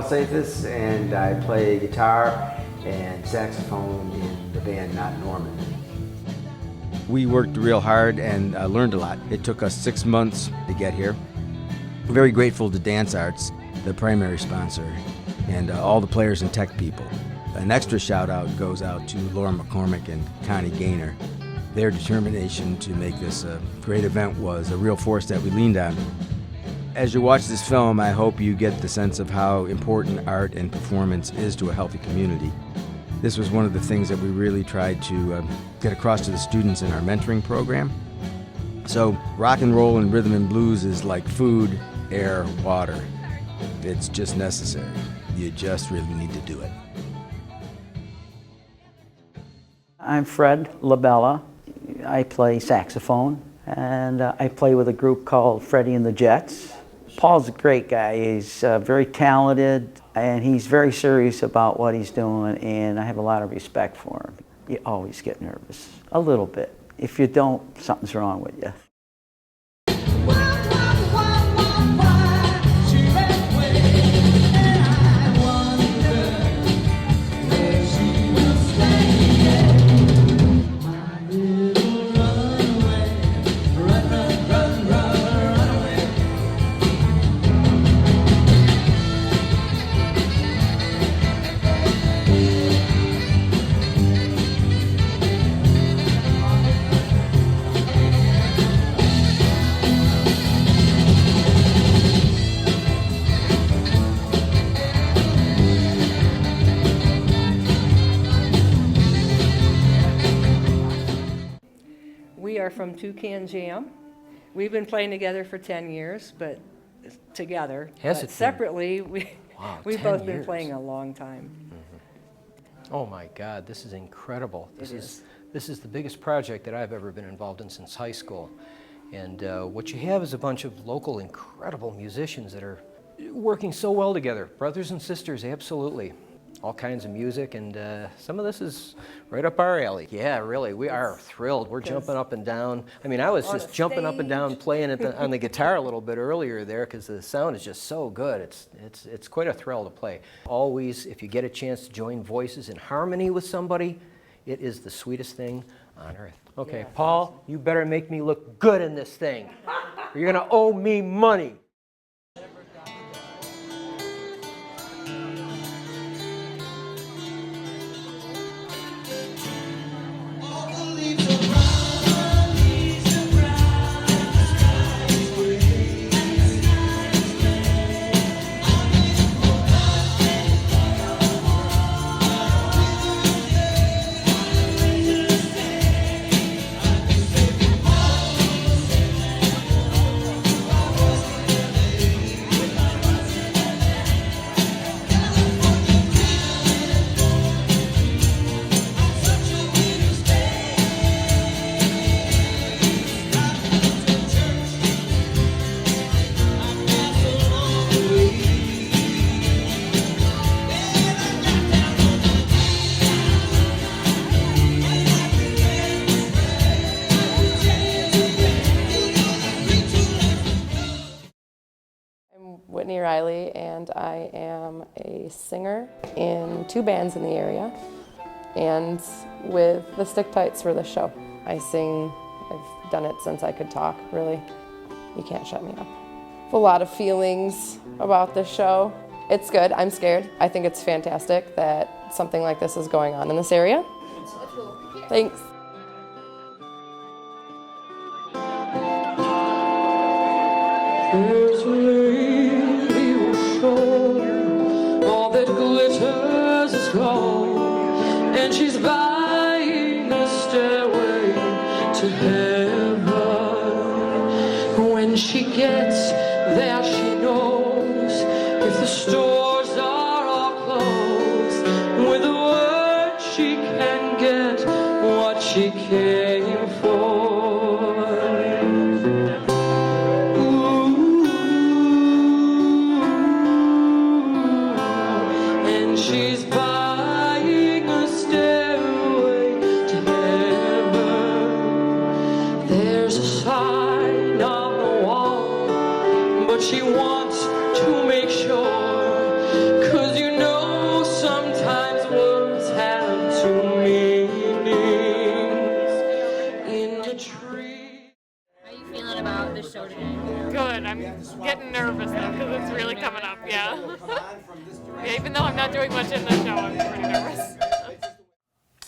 Safis, and I play guitar and saxophone in the band Not Norman. We worked real hard and learned a lot. It took us 6 months to get here. I'm very grateful to Dance Arts, the primary sponsor, and all the players and tech people. An extra shout out goes out to Laura McCormick and Connie Gaynor. Their determination to make this a great event was a real force that we leaned on. As you watch this film, I hope you get the sense of how important art and performance is to a healthy community. This was one of the things that we really tried to get across to the students in our mentoring program. So rock and roll and rhythm and blues is like food, air, water. It's just necessary. You just really need to do it. I'm Fred LaBella. I play saxophone, and I play with a group called Freddie and the Jets. Paul's a great guy. He's very talented, and he's very serious about what he's doing, and I have a lot of respect for him. You always get nervous, a little bit. If you don't, something's wrong with you. We are from Toucan Jam. We've been playing together for 10 years, but together. Has but it separately, Wow, we've 10 both been years. playing a long time. Oh my God, this is incredible. This is the biggest project that I've ever been involved in since high school. And what you have is a bunch of local incredible musicians that are working so well together. Brothers and sisters, absolutely. All kinds of music, and some of this is right up our alley. Yeah, really, we are thrilled. We're jumping up and down. I mean, I was On just a jumping up and down stage. playing on the guitar a little bit earlier there because the sound is just so good. It's quite a thrill to play. Always, if you get a chance to join voices in harmony with somebody, it is the sweetest thing on earth. Okay, Paul, you better make me look good in this thing, or you're gonna owe me money. Whitney Riley, and I am a singer in 2 bands in the area and with the Stick Tights for the show. I sing, I've done it since I could talk, really. You can't shut me up. A lot of feelings about this show. It's good, I'm scared. I think it's fantastic that something like this is going on in this area. Thanks. There's a lady who showed all that glitters is gold, and she's buying a stairway to heaven. When she gets there, she knows if the stores are all closed, with a word she can get what she came for. She's buying a stairway to heaven. There's a sign on the wall, but she wants to make sure, 'cause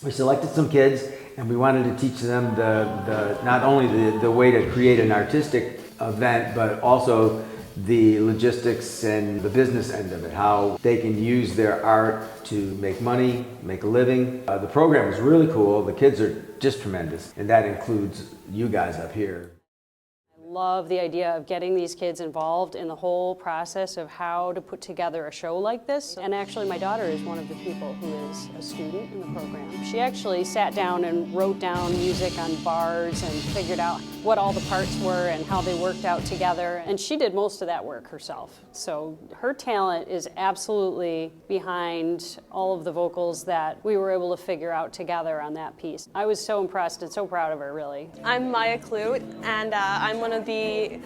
We selected some kids, and we wanted to teach them not only the way to create an artistic event, but also the logistics and the business end of it, how they can use their art to make money, make a living. The program is really cool. The kids are just tremendous, and that includes you guys up here. Love the idea of getting these kids involved in the whole process of how to put together a show like this. And actually my daughter is one of the people who is a student in the program. She actually sat down and wrote down music on bars and figured out what all the parts were and how they worked out together. And she did most of that work herself. So her talent is absolutely behind all of the vocals that we were able to figure out together on that piece. I was so impressed and so proud of her, really. I'm Maya Clute, and I'm one of the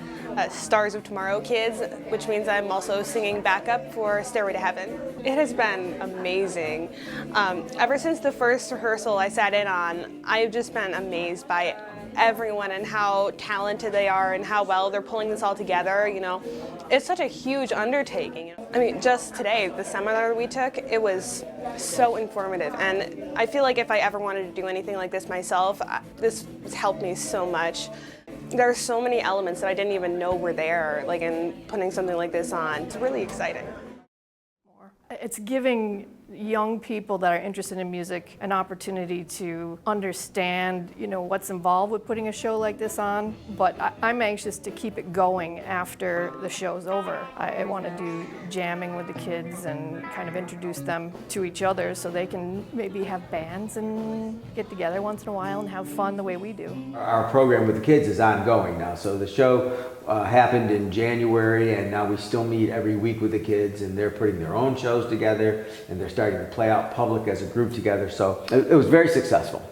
Stars of Tomorrow kids, which means I'm also singing backup for Stairway to Heaven. It has been amazing. Ever since the first rehearsal I sat in on, I've just been amazed by everyone and how talented they are and how well they're pulling this all together. You know, it's such a huge undertaking. I mean, just today, the seminar we took, it was so informative, and I feel like if I ever wanted to do anything like this myself, this has helped me so much. There are so many elements that I didn't even know were there, like in putting something like this on. It's really exciting. It's giving young people that are interested in music an opportunity to understand, you know, what's involved with putting a show like this on. But I'm anxious to keep it going after the show's over. I want to do jamming with the kids and kind of introduce them to each other so they can maybe have bands and get together once in a while and have fun the way we do. Our program with the kids is ongoing now. So the show happened in January, and now we still meet every week with the kids, and they're putting their own shows together, and they're starting to play out public as a group together. So it was very successful.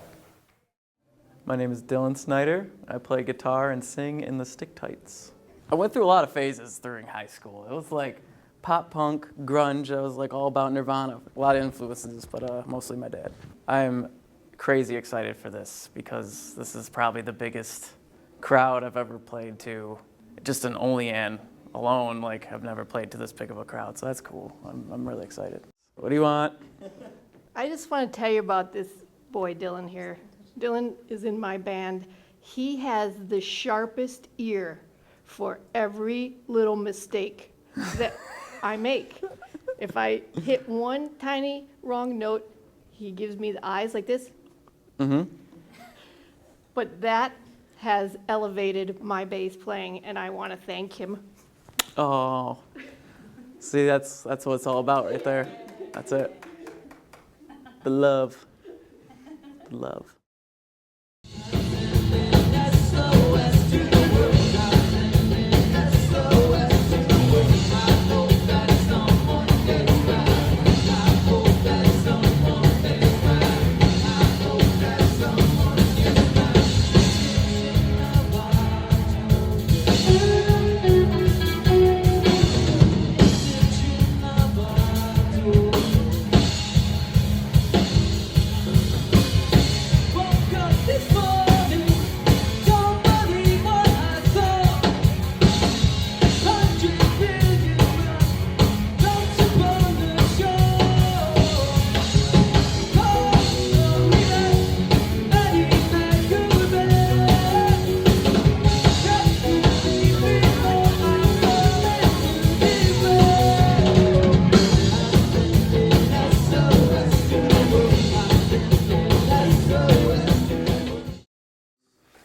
My name is Dylan Snyder. I play guitar and sing in the Stick Tights. I went through a lot of phases during high school. It was like pop punk, grunge. I was like all about Nirvana. A lot of influences, but mostly my dad. I'm crazy excited for this because this is probably the biggest crowd I've ever played to. Just an Olean alone, like I've never played to this big of a crowd, so that's cool. I'm really excited. What do you want? I just want to tell you about this boy, Dylan, here. Dylan is in my band. He has the sharpest ear for every little mistake that I make. If I hit one tiny wrong note, he gives me the eyes like this. Mm-hmm. But that has elevated my bass playing, and I want to thank him. Oh, see, that's what it's all about right there. That's it. The love. The love.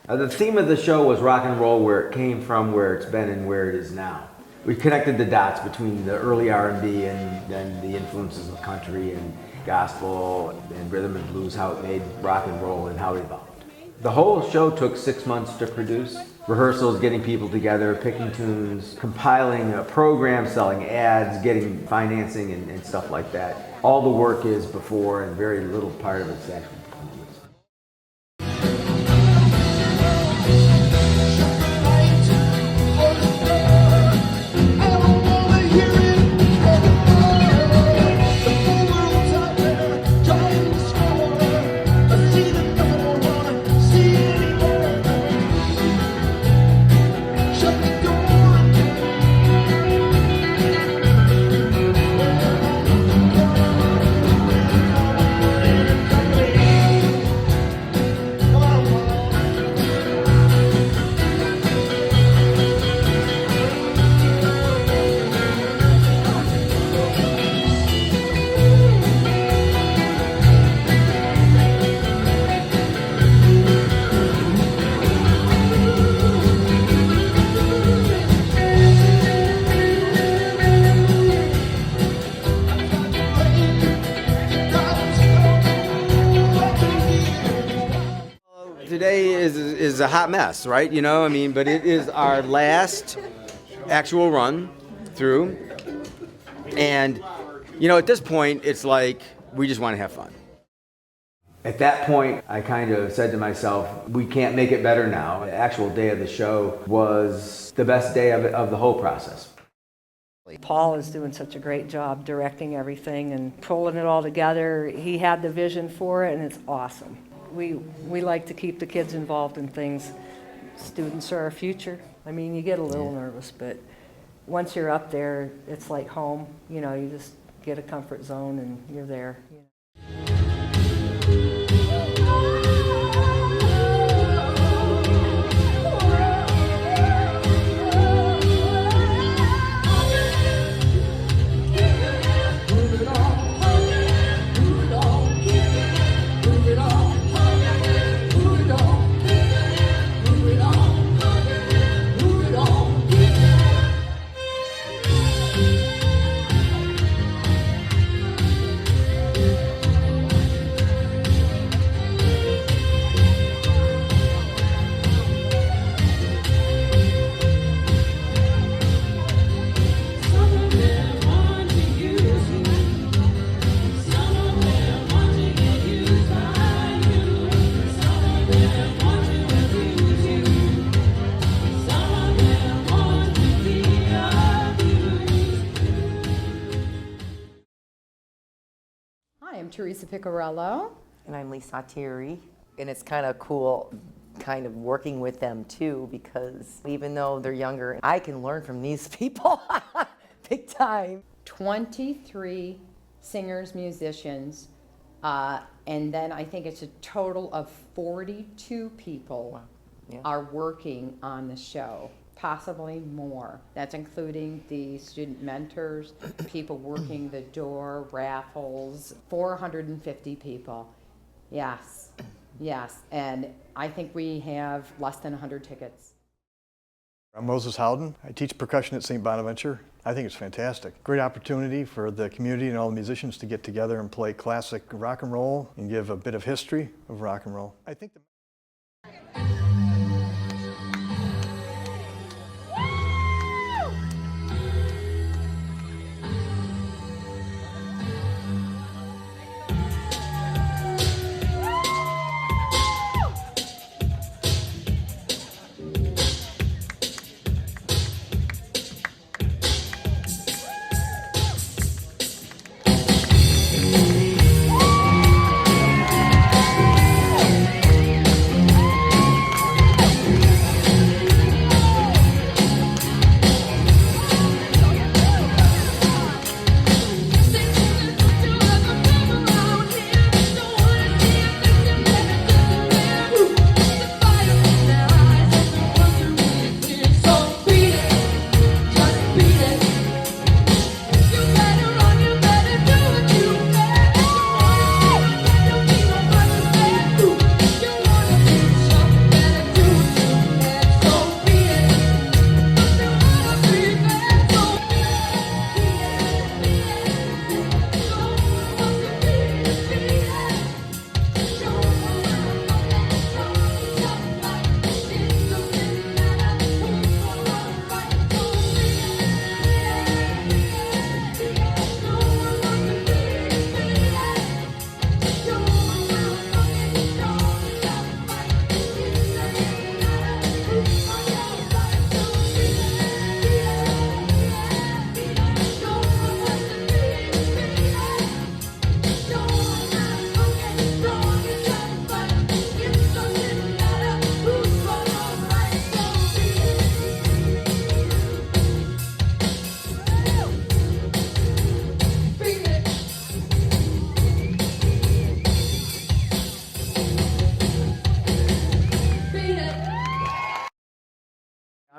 The theme of the show was rock and roll, where it came from, where it's been, and where it is now. We connected the dots between the early R&B and then the influences of country and gospel and rhythm and blues, how it made rock and roll and how it evolved. The whole show took 6 months to produce. Rehearsals, getting people together, picking tunes, compiling a program, selling ads, getting financing and stuff like that. All the work is before, and very little part of it's actually performance. Today is a hot mess, right? You know, I mean, but it is our last actual run through. And, you know, at this point, it's like we just want to have fun. At that point, I kind of said to myself, we can't make it better now. The actual day of the show was the best day of the whole process. Paul is doing such a great job directing everything and pulling it all together. He had the vision for it, and it's awesome. We like to keep the kids involved in things. Students are our future. I mean, you get a little nervous, but once you're up there, it's like home. You know, you just get a comfort zone and you're there. I'm Teresa Piccarello. And I'm Lisa Thierry. And it's kind of cool kind of working with them too, because even though they're younger, I can learn from these people big time. 23 singers, musicians, and then I think it's a total of 42 people are working on the show. Possibly more. That's including the student mentors, people working the door, raffles, 450 people. Yes, yes. And I think we have less than 100 tickets. I'm Moses Howden. I teach percussion at St. Bonaventure. I think it's fantastic. Great opportunity for the community and all the musicians to get together and play classic rock and roll and give a bit of history of rock and roll. I think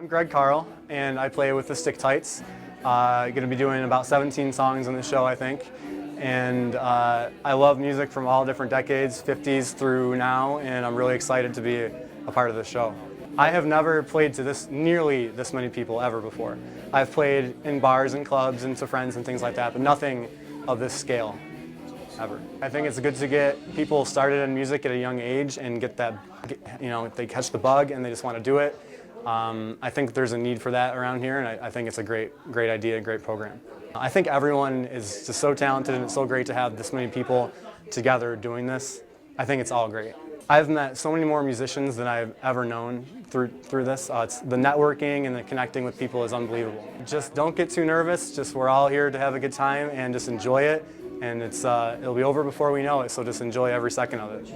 I'm Greg Carl, and I play with the Stick Tights. Going to be doing about 17 songs on the show, I think. And I love music from all different decades, 50s through now, and I'm really excited to be a part of the show. I have never played to nearly this many people ever before. I've played in bars and clubs and to friends and things like that, but nothing of this scale. ever. I think it's good to get people started in music at a young age and get that, they catch the bug and they just want to do it. I think there's a need for that around here, and I think it's a great idea, a great program. I think everyone is just so talented, and it's so great to have this many people together doing this. I think it's all great. I've met so many more musicians than I've ever known through this. The networking and the connecting with people is unbelievable. Just don't get too nervous. Just we're all here to have a good time and just enjoy it. And it'll be over before we know it, so just enjoy every second of it.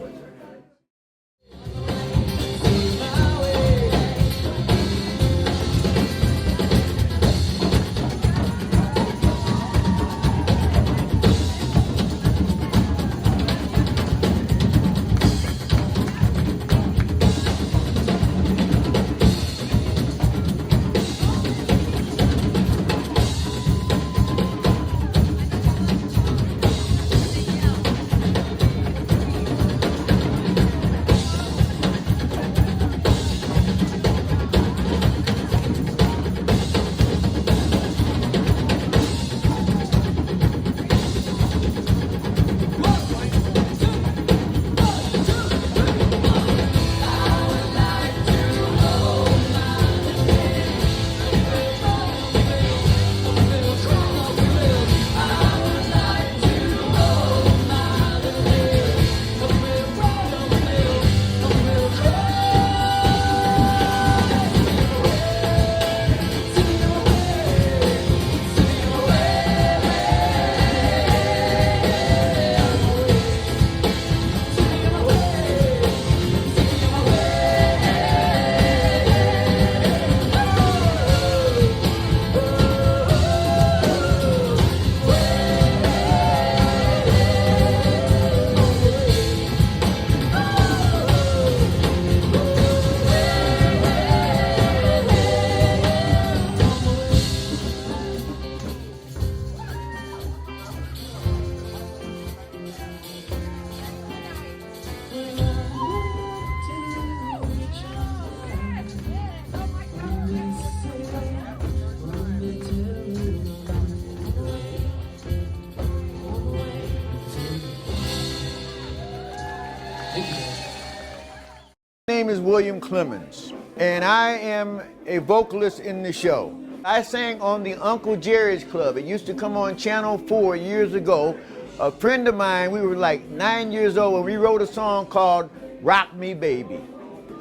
My name is William Clemens, and I am a vocalist in the show. I sang on the Uncle Jerry's Club. It used to come on Channel 4 years ago. A friend of mine, we were like 9 years old, and we wrote a song called Rock Me Baby.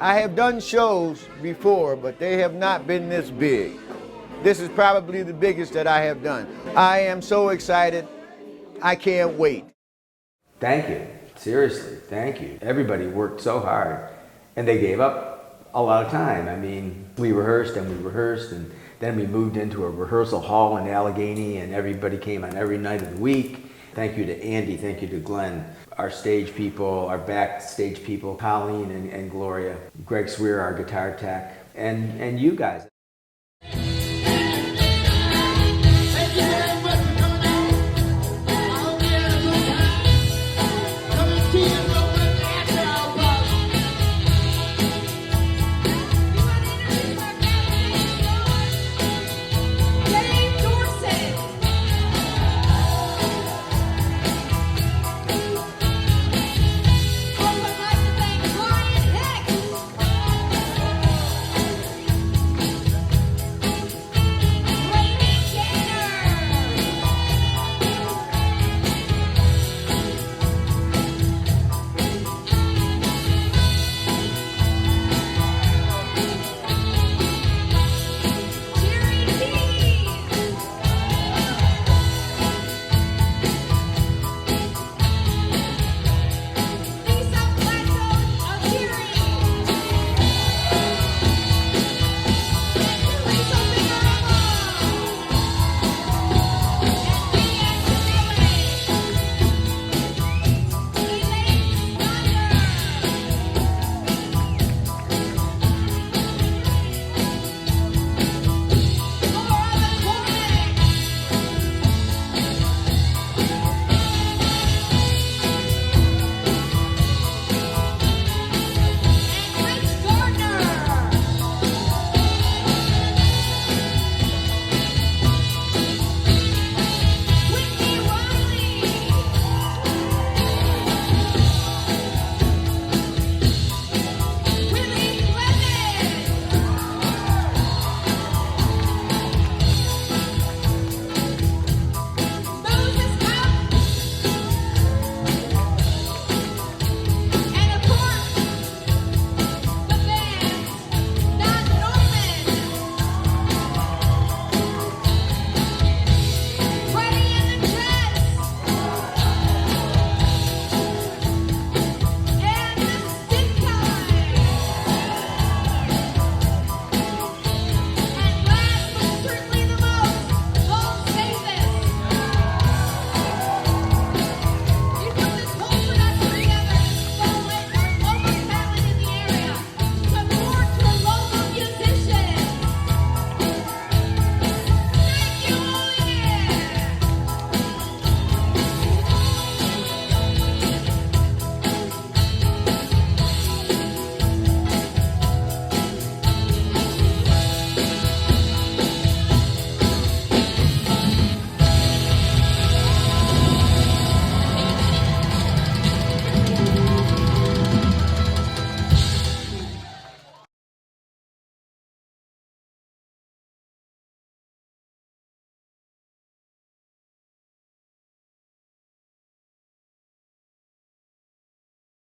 I have done shows before, but they have not been this big. This is probably the biggest that I have done. I am so excited. I can't wait. Thank you. Seriously, thank you. Everybody worked so hard, and they gave up a lot of time. I mean, we rehearsed, and then we moved into a rehearsal hall in Allegheny, and everybody came on every night of the week. Thank you to Andy, thank you to Glenn, our stage people, our backstage people, Colleen and Gloria, Greg Swear, our guitar tech, and you guys.